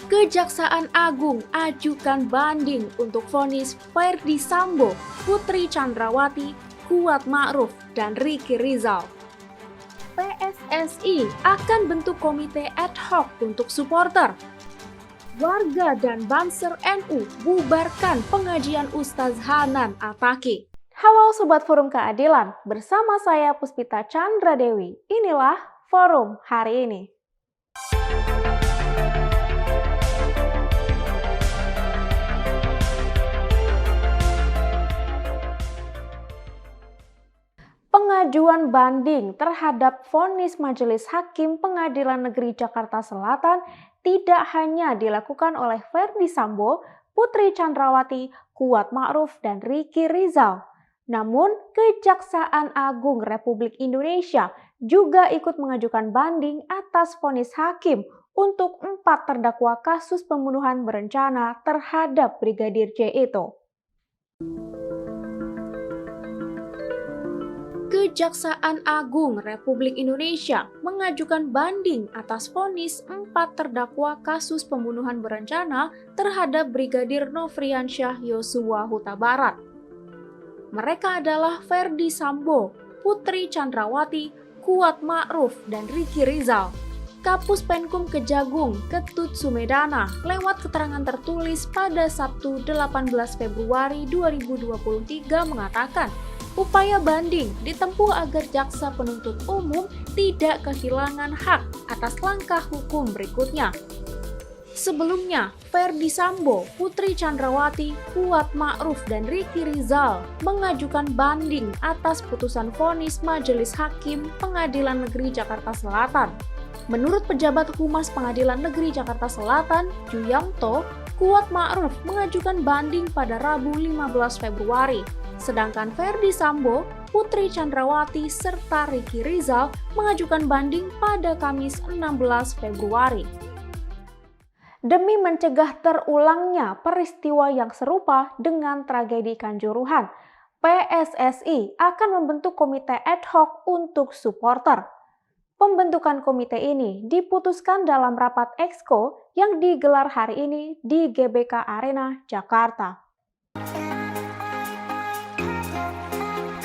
Kejaksaan Agung ajukan banding untuk vonis Ferdy Sambo, Putri Chandrawati, Kuat Ma'ruf, dan Ricky Rizal. PSSI akan bentuk komite ad hoc untuk supporter. Warga dan Banser NU bubarkan pengajian Ustaz Hanan Ataki. Halo Sobat Forum Keadilan, bersama saya Puspita Chandra Dewi. Inilah Forum hari ini. Pengajuan banding terhadap vonis Majelis Hakim Pengadilan Negeri Jakarta Selatan tidak hanya dilakukan oleh Ferdy Sambo, Putri Chandrawati, Kuat Ma'ruf, dan Ricky Rizal. Namun, Kejaksaan Agung Republik Indonesia juga ikut mengajukan banding atas vonis hakim untuk 4 terdakwa kasus pembunuhan berencana terhadap Brigadir J itu. Kejaksaan Agung Republik Indonesia mengajukan banding atas vonis 4 terdakwa kasus pembunuhan berencana terhadap Brigadir Nofriansyah Yosua Huta Barat. Mereka adalah Ferdy Sambo, Putri Chandrawati, Kuat Ma'ruf, dan Ricky Rizal. Kapus Penkum Kejagung Ketut Sumedana lewat keterangan tertulis pada Sabtu 18 Februari 2023 mengatakan, upaya banding ditempuh agar jaksa penuntut umum tidak kehilangan hak atas langkah hukum berikutnya. Sebelumnya, Ferdy Sambo, Putri Chandrawati, Kuat Ma'ruf, dan Ricky Rizal mengajukan banding atas putusan vonis Majelis Hakim Pengadilan Negeri Jakarta Selatan. Menurut pejabat Humas Pengadilan Negeri Jakarta Selatan, Juyamto, Kuat Ma'ruf mengajukan banding pada Rabu 15 Februari. Sedangkan Ferdy Sambo, Putri Chandrawati, serta Ricky Rizal mengajukan banding pada Kamis 16 Februari. Demi mencegah terulangnya peristiwa yang serupa dengan tragedi Kanjuruhan, PSSI akan membentuk komite ad hoc untuk supporter. Pembentukan komite ini diputuskan dalam rapat Exco yang digelar hari ini di GBK Arena, Jakarta.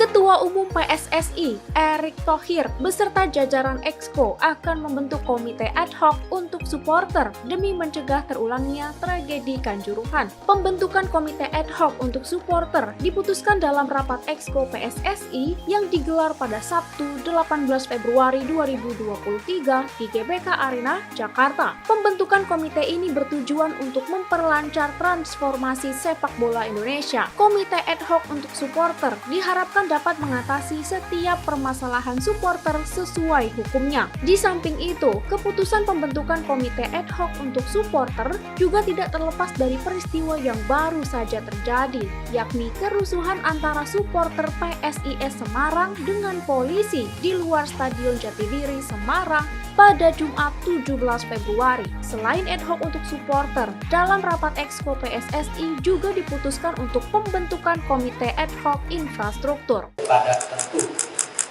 Ketua Umum PSSI, Erick Thohir, beserta jajaran Exco akan membentuk komite ad hoc untuk supporter demi mencegah terulangnya tragedi Kanjuruhan. Pembentukan komite ad hoc untuk supporter diputuskan dalam rapat Exco PSSI yang digelar pada Sabtu 18 Februari 2023 di GBK Arena, Jakarta. Pembentukan komite ini bertujuan untuk memperlancar transformasi sepak bola Indonesia. Komite ad hoc untuk supporter diharapkan dapat mengatasi setiap permasalahan supporter sesuai hukumnya. Di samping itu, keputusan pembentukan komite ad hoc untuk supporter juga tidak terlepas dari peristiwa yang baru saja terjadi, yakni kerusuhan antara supporter PSIS Semarang dengan polisi di luar Stadion Jatidiri, Semarang pada Jumat 17 Februari. Selain ad hoc untuk supporter, dalam rapat Exco PSSI juga diputuskan untuk pembentukan komite ad hoc infrastruktur. Pada tentu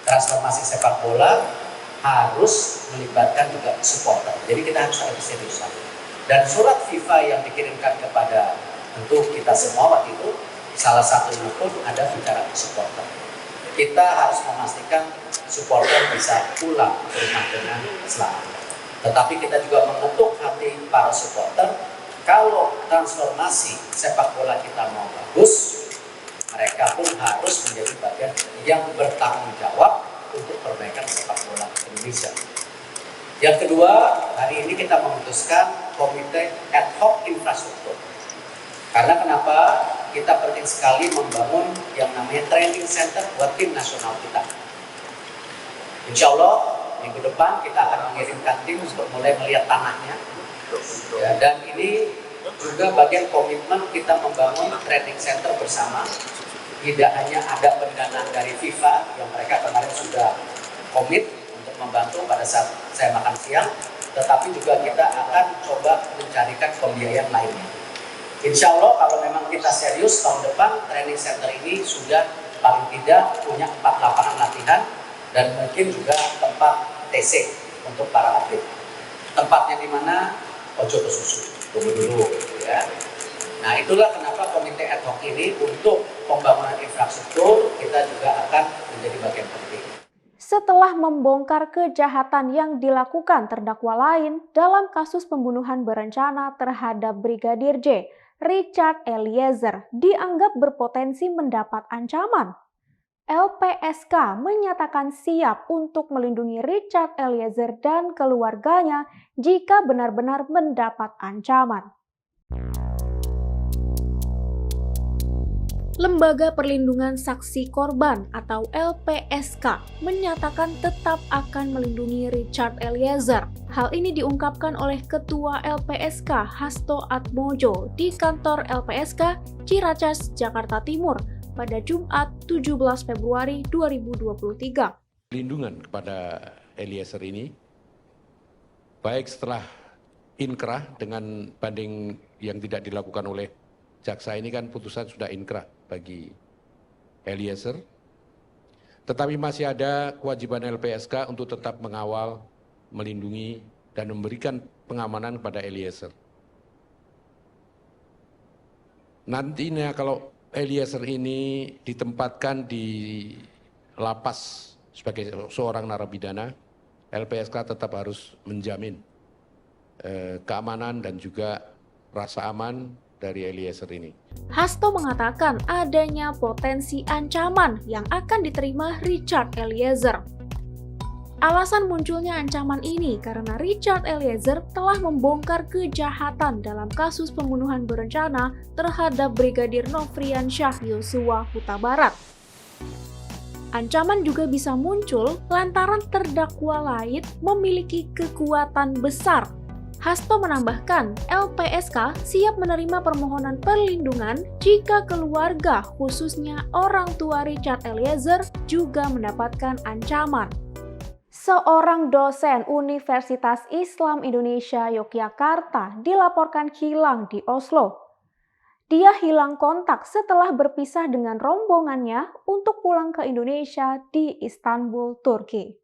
transformasi sepak bola harus melibatkan juga supporter. Jadi kita harus ada keseriusan. Dan surat FIFA yang dikirimkan kepada tentu kita semua waktu itu, salah satunya pun ada bicara supporter. Kita harus memastikan supporter bisa pulang ke rumah dengan selamat. Tetapi kita juga mengetuk hati para supporter, kalau transformasi sepak bola kita mau bagus, mereka pun harus menjadi bagian yang bertanggung jawab untuk perbaikan sepak bola Indonesia. Yang kedua, hari ini kita memutuskan komite ad hoc infrastruktur. Karena kenapa? Kita penting sekali membangun yang namanya training center buat tim nasional kita. Insya Allah minggu depan kita akan mengirimkan tim untuk mulai melihat tanahnya. Ya, dan ini juga bagian komitmen kita membangun training center bersama. Tidak hanya ada pendanaan dari FIFA yang mereka kemarin sudah komit untuk membantu pada saat saya makan siang, tetapi juga kita akan coba mencarikan pembiayaan lainnya. Insya Allah kalau memang kita serius tahun depan training center ini sudah paling tidak punya 4 lapangan latihan dan mungkin juga tempat TC untuk para atlet. Tempatnya di mana? Ojo ke Susu. Tunggu dulu, ya. Nah, itulah kenapa komite ad hoc ini untuk pembangunan infrastruktur kita juga akan menjadi bagian penting. Setelah membongkar kejahatan yang dilakukan terdakwa lain dalam kasus pembunuhan berencana terhadap Brigadir J, Richard Eliezer dianggap berpotensi mendapat ancaman. LPSK menyatakan siap untuk melindungi Richard Eliezer dan keluarganya jika benar-benar mendapat ancaman. Lembaga Perlindungan Saksi Korban atau LPSK menyatakan tetap akan melindungi Richard Eliezer. Hal ini diungkapkan oleh Ketua LPSK Hasto Atmojo di kantor LPSK Ciracas, Jakarta Timur pada Jumat 17 Februari 2023. Perlindungan kepada Eliezer ini, baik setelah inkrah dengan banding yang tidak dilakukan oleh jaksa ini kan putusan sudah inkrah bagi Eliezer, tetapi masih ada kewajiban LPSK untuk tetap mengawal, melindungi, dan memberikan pengamanan kepada Eliezer. Nantinya kalau Eliezer ini ditempatkan di lapas sebagai seorang narapidana, LPSK tetap harus menjamin keamanan dan juga rasa aman dari Eliezer ini. Hasto mengatakan adanya potensi ancaman yang akan diterima Richard Eliezer. Alasan munculnya ancaman ini karena Richard Eliezer telah membongkar kejahatan dalam kasus pembunuhan berencana terhadap Brigadir Nofriansyah Yosua Huta Barat. Ancaman juga bisa muncul lantaran terdakwa lain memiliki kekuatan besar. Hasto menambahkan, LPSK siap menerima permohonan perlindungan jika keluarga, khususnya orang tua Richard Eliezer, juga mendapatkan ancaman. Seorang dosen Universitas Islam Indonesia Yogyakarta dilaporkan hilang di Oslo. Dia hilang kontak setelah berpisah dengan rombongannya untuk pulang ke Indonesia di Istanbul, Turki.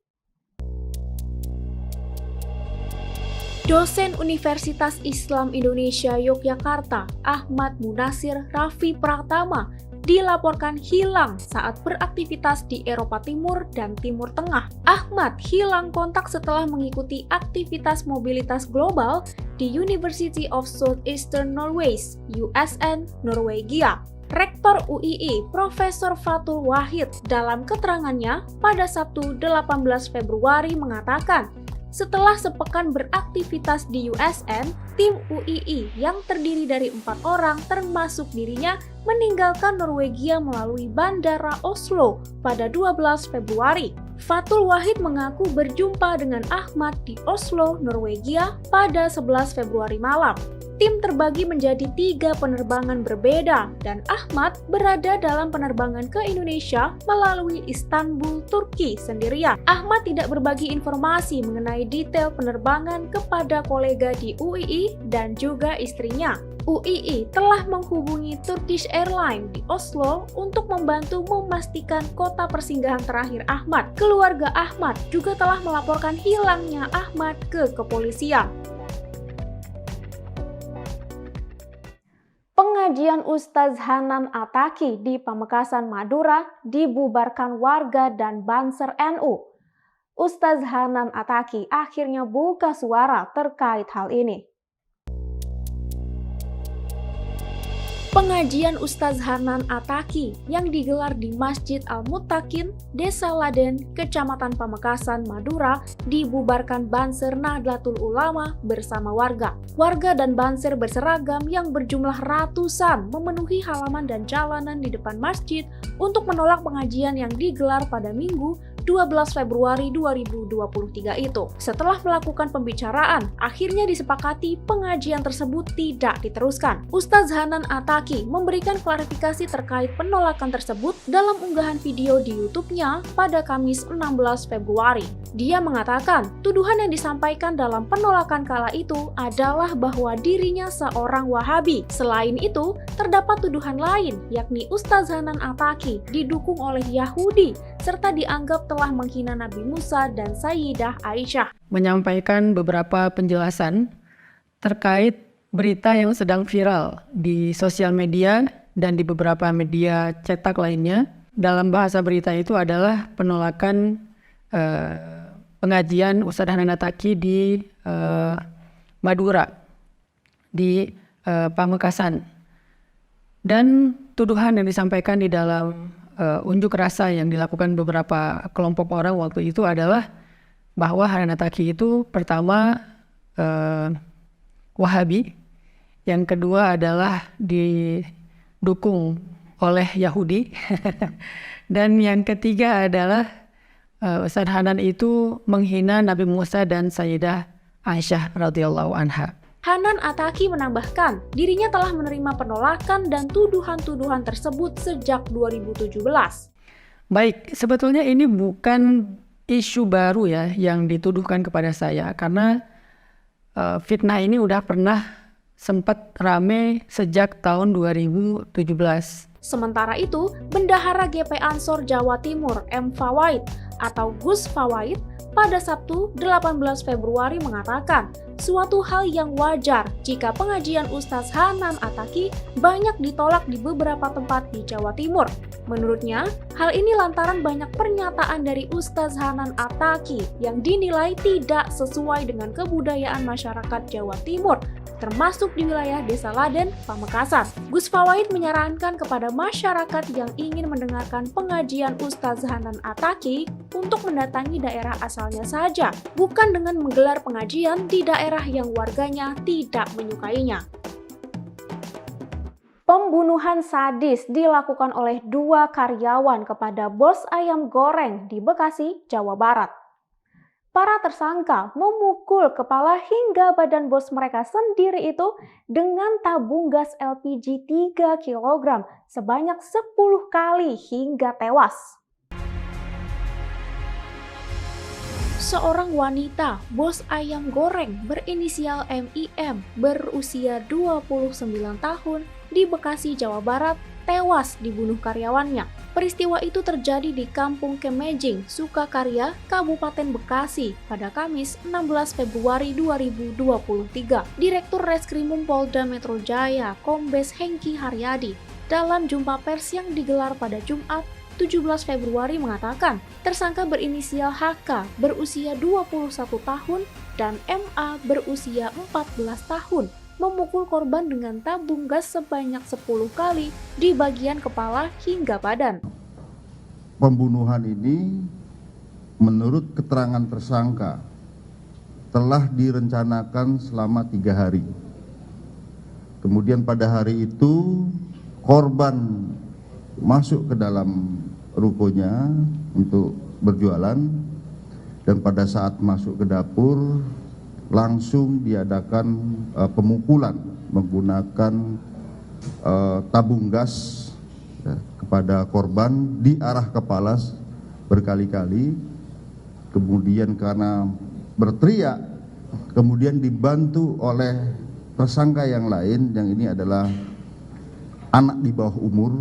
Dosen Universitas Islam Indonesia Yogyakarta, Ahmad Munasir Raffi Pratama, dilaporkan hilang saat beraktivitas di Eropa Timur dan Timur Tengah. Ahmad hilang kontak setelah mengikuti aktivitas mobilitas global di University of Southeastern Norway, USN, Norwegia. Rektor UII, Profesor Fatul Wahid, dalam keterangannya pada Sabtu 18 Februari mengatakan, setelah sepekan beraktivitas di USN, tim UII yang terdiri dari 4 orang termasuk dirinya meninggalkan Norwegia melalui Bandara Oslo pada 12 Februari. Fatul Wahid mengaku berjumpa dengan Ahmad di Oslo, Norwegia pada 11 Februari malam. Tim terbagi menjadi 3 penerbangan berbeda dan Ahmad berada dalam penerbangan ke Indonesia melalui Istanbul, Turki sendirian. Ahmad tidak berbagi informasi mengenai detail penerbangan kepada kolega di UII dan juga istrinya. UII telah menghubungi Turkish Airlines di Oslo untuk membantu memastikan kota persinggahan terakhir Ahmad. Keluarga Ahmad juga telah melaporkan hilangnya Ahmad ke kepolisian. Pengajian Ustaz Hanan Ataki di Pamekasan, Madura dibubarkan warga dan Banser NU. Ustaz Hanan Ataki akhirnya buka suara terkait hal ini. Pengajian Ustaz Hanan Ataki yang digelar di Masjid Al-Muttaqin, Desa Laden, Kecamatan Pamekasan, Madura, dibubarkan Banser Nahdlatul Ulama bersama warga. Warga dan Banser berseragam yang berjumlah ratusan memenuhi halaman dan jalanan di depan masjid untuk menolak pengajian yang digelar pada Minggu 12 Februari 2023 itu. Setelah melakukan pembicaraan, akhirnya disepakati pengajian tersebut tidak diteruskan. Ustaz Hanan Ataki memberikan klarifikasi terkait penolakan tersebut dalam unggahan video di YouTube-nya pada Kamis 16 Februari. Dia mengatakan, tuduhan yang disampaikan dalam penolakan kala itu adalah bahwa dirinya seorang Wahabi. Selain itu, terdapat tuduhan lain, yakni Ustaz Hanan Ataki didukung oleh Yahudi, serta dianggap telah menghina Nabi Musa dan Sayyidah Aisyah. Menyampaikan beberapa penjelasan terkait berita yang sedang viral di sosial media dan di beberapa media cetak lainnya. Dalam bahasa berita itu adalah penolakan pengajian Ustadz Hanan Attaqi di Madura, di Pamekasan. Dan tuduhan yang disampaikan di dalam unjuk rasa yang dilakukan beberapa kelompok orang waktu itu adalah bahwa Hanan Attaqi itu pertama Wahabi, yang kedua adalah didukung oleh Yahudi, dan yang ketiga adalah Ustadz Hanan itu menghina Nabi Musa dan Sayyidah Aisyah radhiyallahu anha. Hanan Attaqi menambahkan, dirinya telah menerima penolakan dan tuduhan-tuduhan tersebut sejak 2017. Baik, sebetulnya ini bukan isu baru ya yang dituduhkan kepada saya, karena fitnah ini udah pernah sempat rame sejak tahun 2017. Sementara itu, Bendahara GP Ansor Jawa Timur M. Fawaid atau Gus Fawaid pada Sabtu 18 Februari mengatakan, suatu hal yang wajar jika pengajian Ustadz Hanan Attaqi banyak ditolak di beberapa tempat di Jawa Timur. Menurutnya, hal ini lantaran banyak pernyataan dari Ustadz Hanan Attaqi yang dinilai tidak sesuai dengan kebudayaan masyarakat Jawa Timur, termasuk di wilayah Desa Laden, Pamekasan. Gus Fawaid menyarankan kepada masyarakat yang ingin mendengarkan pengajian Ustadz Hanan Attaqi untuk mendatangi daerah asalnya saja, bukan dengan menggelar pengajian di daerah yang warganya tidak menyukainya. Pembunuhan sadis dilakukan oleh 2 karyawan kepada bos ayam goreng di Bekasi, Jawa Barat. Para tersangka memukul kepala hingga badan bos mereka sendiri itu dengan tabung gas LPG 3 kg sebanyak 10 kali hingga tewas. Seorang wanita bos ayam goreng berinisial MIM berusia 29 tahun di Bekasi, Jawa Barat tewas dibunuh karyawannya. Peristiwa itu terjadi di Kampung Kemejing, Sukakarya, Kabupaten Bekasi pada Kamis 16 Februari 2023. Direktur Reskrimum Polda Metro Jaya, Kombes Hengki Haryadi, dalam jumpa pers yang digelar pada Jumat 17 Februari mengatakan, tersangka berinisial HK berusia 21 tahun dan MA berusia 14 tahun memukul korban dengan tabung gas sebanyak 10 kali di bagian kepala hingga badan. Pembunuhan ini menurut keterangan tersangka telah direncanakan selama 3 hari. Kemudian pada hari itu korban masuk ke dalam rukonya untuk berjualan, dan pada saat masuk ke dapur langsung diadakan pemukulan menggunakan tabung gas kepada korban di arah kepala berkali-kali. Kemudian karena berteriak, kemudian dibantu oleh tersangka yang lain, yang ini adalah anak di bawah umur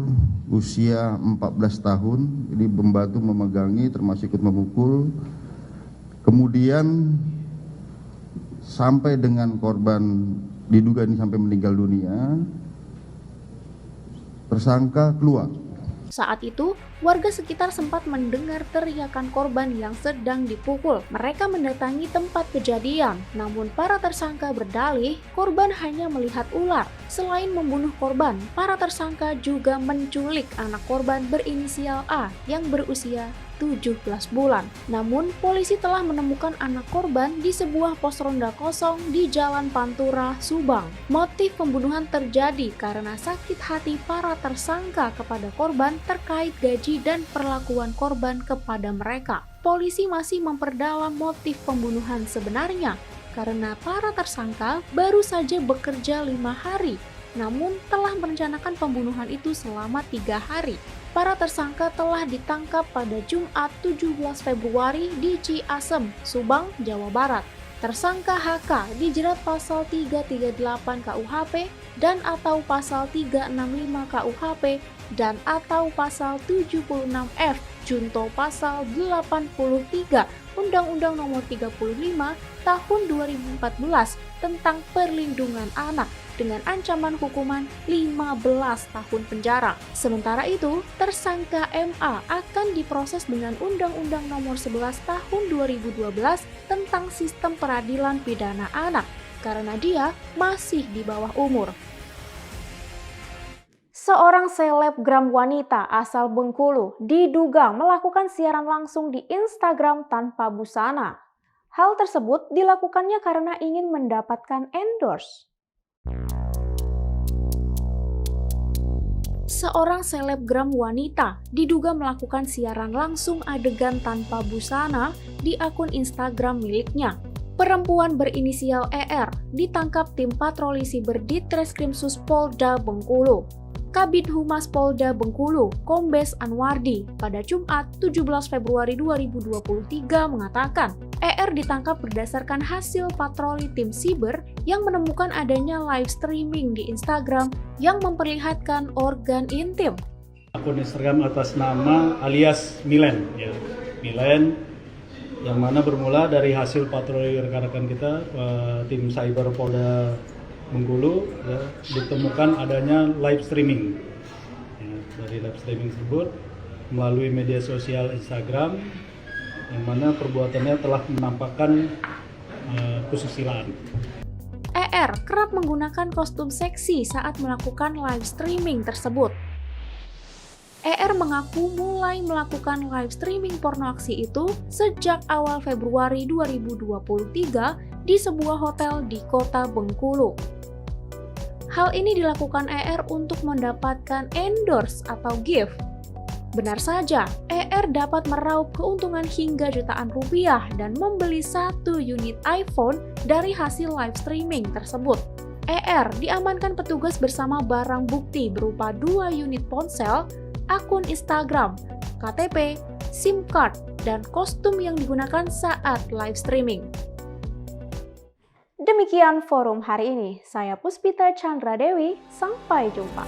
usia 14 tahun, ini membantu memegangi termasuk ikut memukul. Kemudian sampai dengan korban diduga ini sampai meninggal dunia, tersangka keluar. Saat itu, warga sekitar sempat mendengar teriakan korban yang sedang dipukul. Mereka mendatangi tempat kejadian, namun para tersangka berdalih korban hanya melihat ular. Selain membunuh korban, para tersangka juga menculik anak korban berinisial A yang berusia 17 bulan. Namun, polisi telah menemukan anak korban di sebuah pos ronda kosong di Jalan Pantura, Subang. Motif pembunuhan terjadi karena sakit hati para tersangka kepada korban terkait gaji dan perlakuan korban kepada mereka. Polisi masih memperdalam motif pembunuhan sebenarnya karena para tersangka baru saja bekerja 5 hari, namun telah merencanakan pembunuhan itu selama 3 hari. Para tersangka telah ditangkap pada Jumat 17 Februari di Ciasem, Subang, Jawa Barat. Tersangka HK dijerat pasal 338 KUHP dan atau pasal 365 KUHP dan atau pasal 76F junto pasal 83 Undang-Undang Nomor 35 Tahun 2014 tentang Perlindungan Anak dengan ancaman hukuman 15 tahun penjara. Sementara itu, tersangka MA akan diproses dengan Undang-Undang Nomor 11 Tahun 2012 tentang Sistem Peradilan Pidana Anak karena dia masih di bawah umur. Seorang selebgram wanita asal Bengkulu diduga melakukan siaran langsung di Instagram tanpa busana. Hal tersebut dilakukannya karena ingin mendapatkan endorse. Seorang selebgram wanita diduga melakukan siaran langsung adegan tanpa busana di akun Instagram miliknya. Perempuan berinisial ER ditangkap tim patroli siber Ditreskrimsus Polda Bengkulu. Kabid Humas Polda Bengkulu, Kombes Anwardi, pada Jumat 17 Februari 2023 mengatakan, ER ditangkap berdasarkan hasil patroli tim siber yang menemukan adanya live streaming di Instagram yang memperlihatkan organ intim. Akun Instagram atas nama alias Milen, ya. Milen, yang mana bermula dari hasil patroli rekan-rekan kita, tim cyber Polda Bengkulu, ya, ditemukan adanya live streaming. Ya, dari live streaming tersebut melalui media sosial Instagram, yang mana perbuatannya telah menampakkan kesusilaan. ER kerap menggunakan kostum seksi saat melakukan live streaming tersebut. ER mengaku mulai melakukan live streaming porno aksi itu sejak awal Februari 2023 di sebuah hotel di kota Bengkulu. Hal ini dilakukan ER untuk mendapatkan endorse atau gift. Benar saja, ER dapat meraup keuntungan hingga jutaan rupiah dan membeli 1 unit iPhone dari hasil live streaming tersebut. ER diamankan petugas bersama barang bukti berupa 2 unit ponsel, akun Instagram, KTP, SIM card, dan kostum yang digunakan saat live streaming. Demikian forum hari ini. Saya Puspita Chandra Dewi, sampai jumpa.